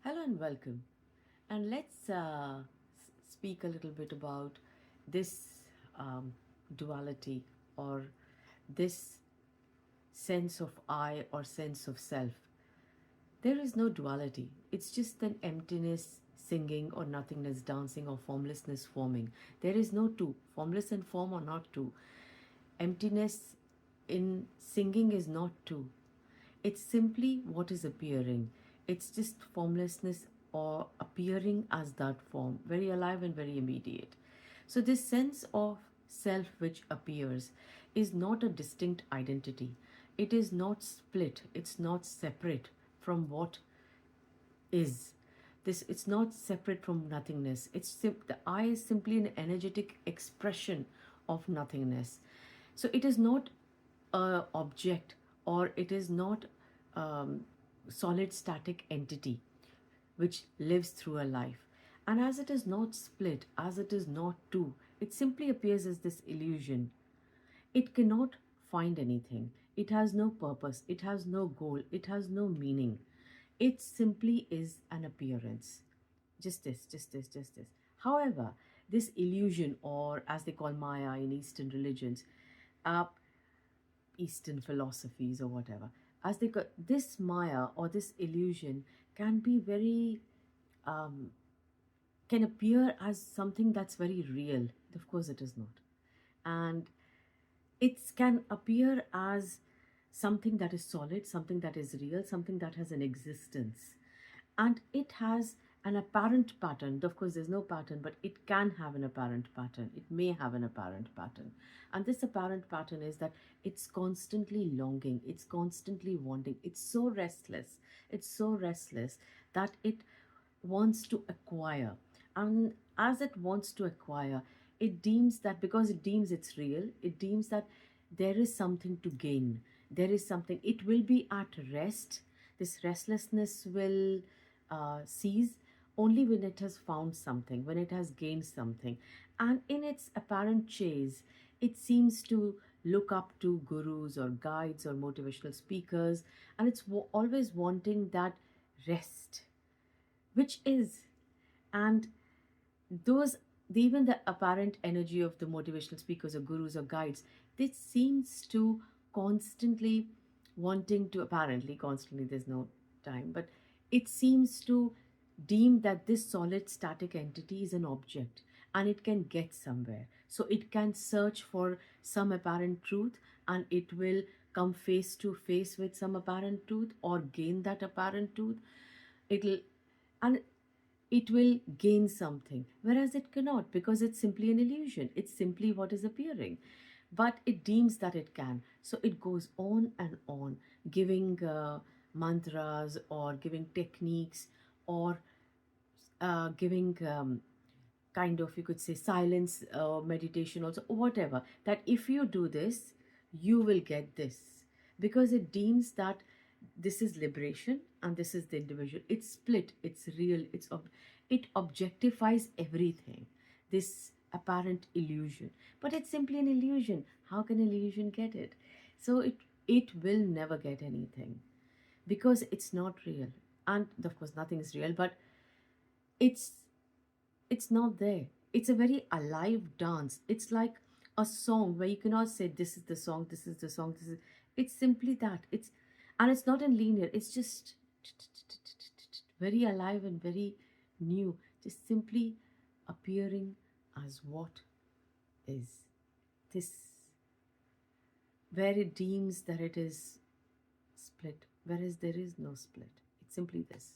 Hello and welcome. And let's speak a little bit about this duality or this sense of I or sense of self. There is no duality, it's just an emptiness singing or nothingness dancing or formlessness forming. There is no two. Formless and form are not two. Emptiness in singing is not two. It's simply what is appearing. It's just formlessness or appearing as that form, very alive and very immediate. So, this sense of self which appears is not a distinct identity. It is not split, it's not separate from what is. It's not separate from nothingness. The I is simply an energetic expression of nothingness. So it is not a object, or it is not um, solid static entity which lives through a life. And as it is not split, as it is not two, it simply appears as this illusion. It cannot find anything. It has no purpose. It has no goal. It has no meaning. It simply is an appearance. Just this, just this, just this. However, this illusion, or as they call Maya in Eastern religions, uh, Eastern philosophies or whatever, as they call this Maya or this illusion can be very, um, can appear as something that's very real. Of course, it is not. And it can appear as something that is solid, something that is real, something that has an existence. And it has an apparent pattern. Of course, there's no pattern, but it can have an apparent pattern. It may have an apparent pattern. And this apparent pattern is that it's constantly longing, it's constantly wanting, it's so restless, that it wants to acquire. And as it wants to acquire, it deems that because it deems it's real, it deems that there is something to gain. There is something, it will be at rest. This restlessness will cease only when it has found something, when it has gained something. And in its apparent chase, it seems to look up to gurus or guides or motivational speakers, and it's always wanting that rest, which is, and those, even the apparent energy of the motivational speakers or gurus or guides, this seems to constantly wanting to, apparently constantly, there's no time, but it seems to deem that this solid static entity is an object and it can get somewhere. So it can search for some apparent truth, and it will come face to face with some apparent truth or gain that apparent truth. It'll, and it will gain something, whereas it cannot, because it's simply an illusion. It's simply what is appearing, but it deems that it can. So it goes on and on, giving mantras or giving techniques, or giving kind of, you could say, silence meditation also, whatever, that if you do this, you will get this, because it deems that this is liberation and this is the individual. It's split, it's real, it objectifies everything, this apparent illusion. But it's simply an illusion. How can an illusion get it? So it will never get anything, because it's not real. And of course nothing is real, but it's it's not there. It's a very alive dance. It's like a song where you cannot say this is the song, this is the song, this is, it's simply that. It's not in linear, it's just very alive and very new, just simply appearing as what is. This, where it deems that it is split, whereas there is no split. It's simply this.